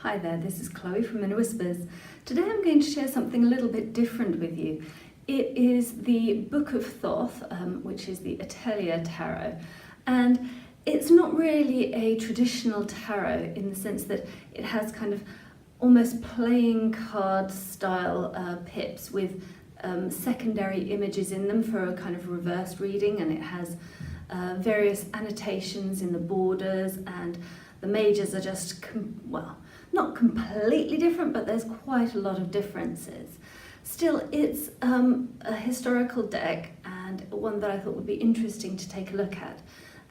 Hi there, this is Chloe from Inner Whispers. Today I'm going to share something a little bit different with you. It is the Book of Thoth, which is the Etteilla tarot, and it's not really a traditional tarot in the sense that it has kind of almost playing card style pips with secondary images in them for a kind of reverse reading, and it has various annotations in the borders, and the majors are just, not completely different, but there's quite a lot of differences. Still, it's a historical deck and one that I thought would be interesting to take a look at.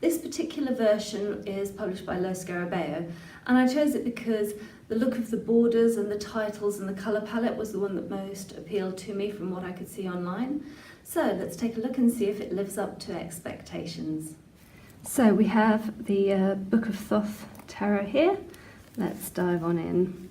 This particular version is published by Lo Scarabeo, and I chose it because the look of the borders and the titles and the colour palette was the one that most appealed to me from what I could see online. So let's take a look and see if it lives up to expectations. So we have the Book of Thoth tarot here. Let's dive on in.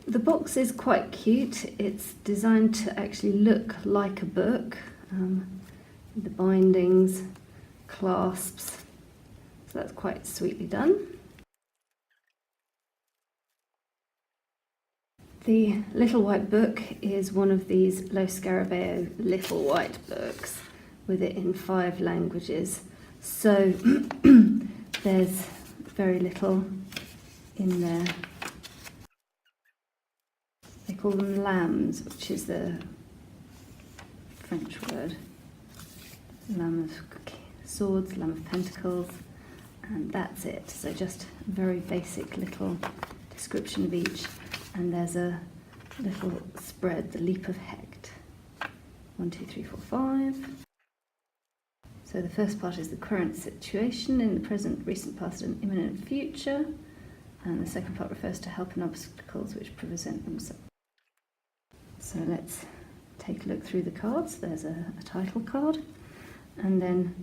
The box is quite cute. It's designed to actually look like a book. The bindings, clasps, so that's quite sweetly done. The Little White Book is one of these Lo Scarabeo little white books with it in 5 languages. So there's very little in there. They call them lambs, which is the French word. Lamb of Swords, Lamb of Pentacles, and that's it. So just a very basic little description of each. And there's a little spread, the Leap of Hecht. 1, 2, 3, 4, 5. So the first part is the current situation in the present, recent, past and imminent future. And the second part refers to help and obstacles which present themselves. So let's take a look through the cards. There's a title card. And then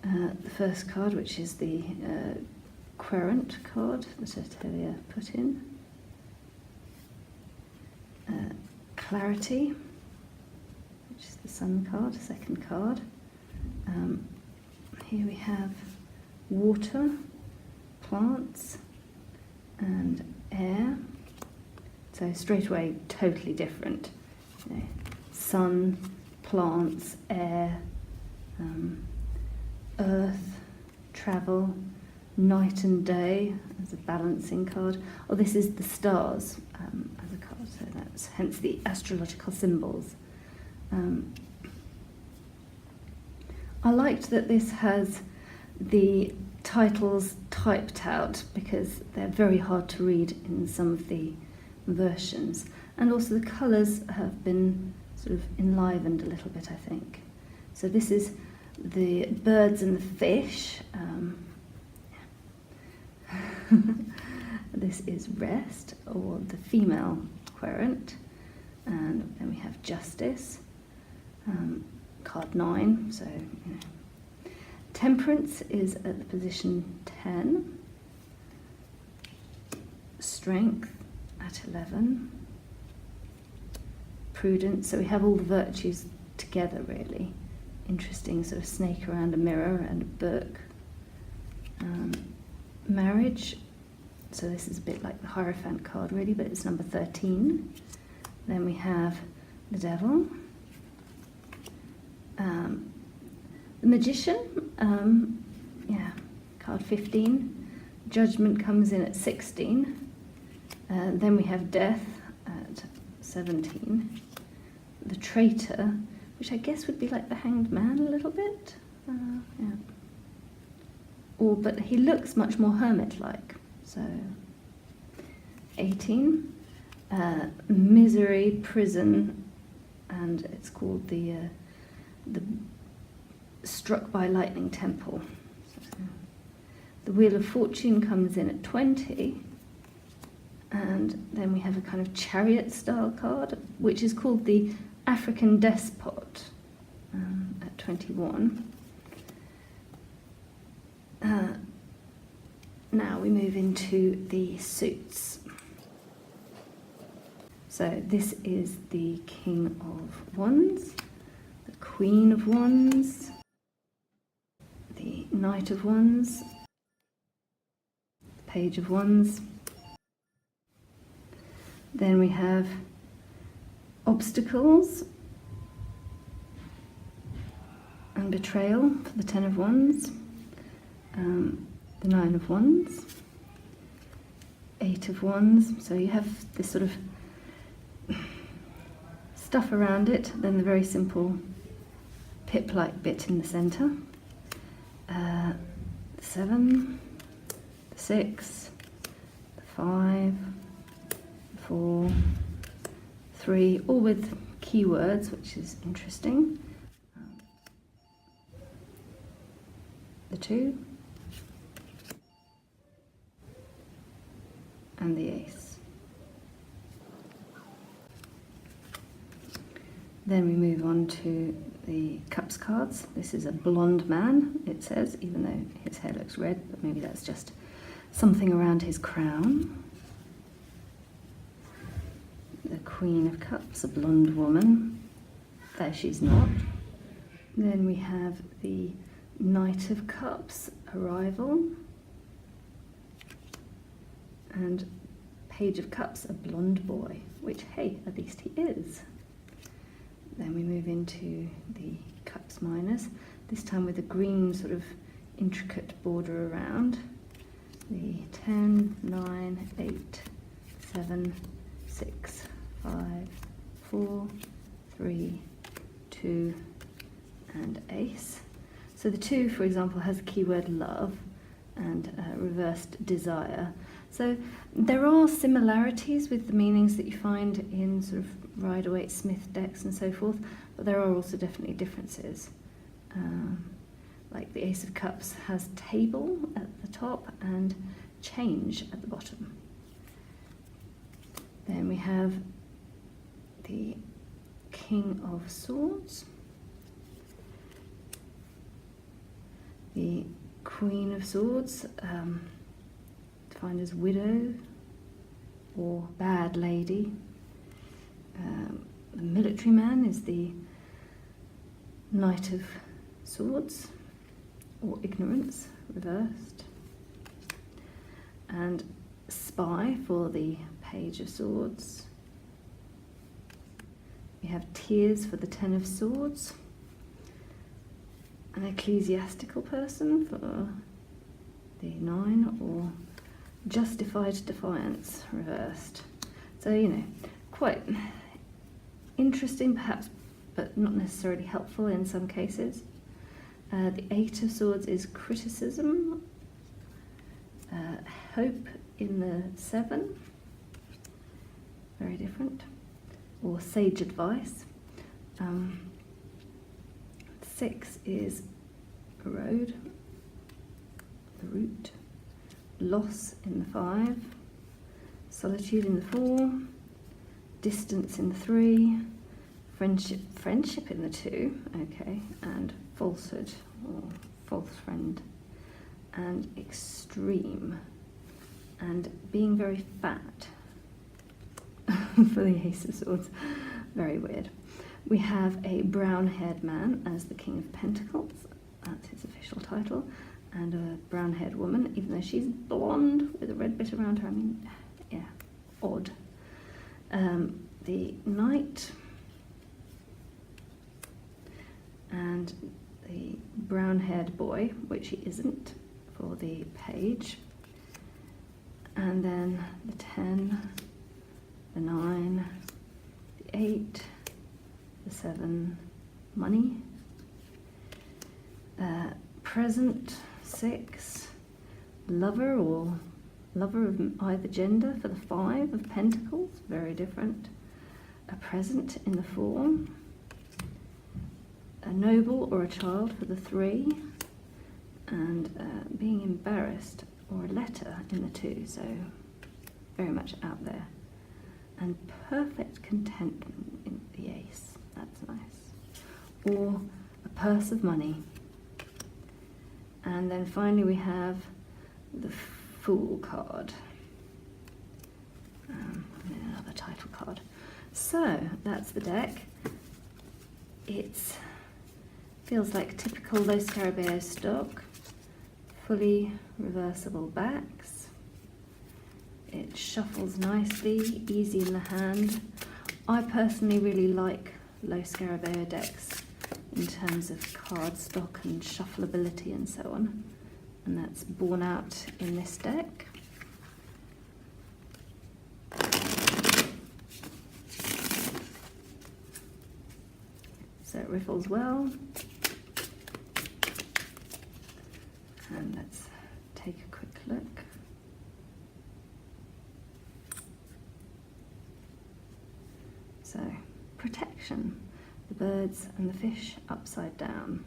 the first card, which is the querent card that Etteilla put in. Clarity, which is the sun card, second card. Here we have water, plants, and air. So straight away, totally different. You know, sun, plants, air, earth, travel, night and day as a balancing card. Oh, this is the stars as a card, so that's hence the astrological symbols. I liked that this has the titles typed out because they're very hard to read in some of the versions, and also the colours have been sort of enlivened a little bit, I think. So this is the birds and the fish. This is rest, or the female querent, and then we have justice. Card 9, so temperance is at the position 10, strength at 11, prudence, so we have all the virtues together really. Interesting sort of snake around a mirror and a book. Marriage, so this is a bit like the Hierophant card really, but it's number 13. Then we have the devil. The magician, card 15. Judgment comes in at 16. Then we have death at 17. The traitor, which I guess would be like the Hanged Man a little bit. But he looks much more hermit-like. So 18. Misery, prison, and it's called the Struck by Lightning Temple. So the Wheel of Fortune comes in at 20, and then we have a kind of chariot style card, which is called the African Despot at 21. Now we move into the suits. So this is the King of Wands, the Queen of Wands, the Knight of Wands, Page of Wands. Then we have obstacles and betrayal for the Ten of Wands, the Nine of Wands, Eight of Wands. So you have this sort of stuff around it, then the very simple pip-like bit in the centre. The 7, the 6, the 5, the 4, 3, all with keywords, which is interesting. The 2, and the Ace. Then we move on to the Cups cards. This is a blonde man, it says, even though his hair looks red, but maybe that's just something around his crown. The Queen of Cups, a blonde woman. There she's not. Then we have the Knight of Cups, arrival. And Page of Cups, a blonde boy, which, hey, at least he is. Then we move into the Cups minors, this time with a green sort of intricate border around. The 10, 9, 8, 7, 6, 5, 4, 3, 2, and Ace. So the 2, for example, has the keyword love and reversed desire. So there are similarities with the meanings that you find in sort of Rider-Waite-Smith decks and so forth, but there are also definitely differences. Like the Ace of Cups has table at the top and change at the bottom. Then we have the King of Swords, the Queen of Swords, defined as widow or bad lady. The military man is the Knight of Swords, or ignorance, reversed. And spy for the Page of Swords. We have tears for the Ten of Swords. An ecclesiastical person for the 9, or justified defiance, reversed. So, you know, quite interesting perhaps, but not necessarily helpful in some cases. The 8 of Swords is criticism. Hope in the 7, very different, or sage advice. 6 is a road, the route. Loss in the 5, solitude in the 4, distance in the 3, friendship in the 2, okay, and falsehood or false friend, and extreme, and being very fat for the Ace of Swords, very weird. We have a brown-haired man as the King of Pentacles, that's his official title, and a brown-haired woman, even though she's blonde with a red bit around her. I mean, yeah, odd. The Knight, and the brown-haired boy, which he isn't, for the Page, and then the 10, the 9, the 8, the 7, money, present, 6, lover or lover of either gender for the 5 of Pentacles, very different, a present in the 4, a noble or a child for the 3, and being embarrassed or a letter in the 2, so very much out there, and perfect contentment in the Ace, that's nice, or a purse of money. And then finally we have the Fool card, and another title card. So that's the deck. It feels like typical Los Scarabeo stock, fully reversible backs, It shuffles nicely, easy in the hand. I personally really like low Scarabaeo decks in terms of card stock and shuffleability and so on, and that's borne out in this deck. So it riffles well, and let's take a quick look. So, protection, the birds and the fish upside down.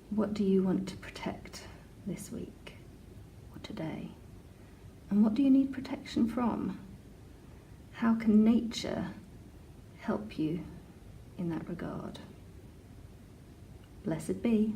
What do you want to protect this week or today? And what do you need protection from? How can nature help you in that regard? Blessed be.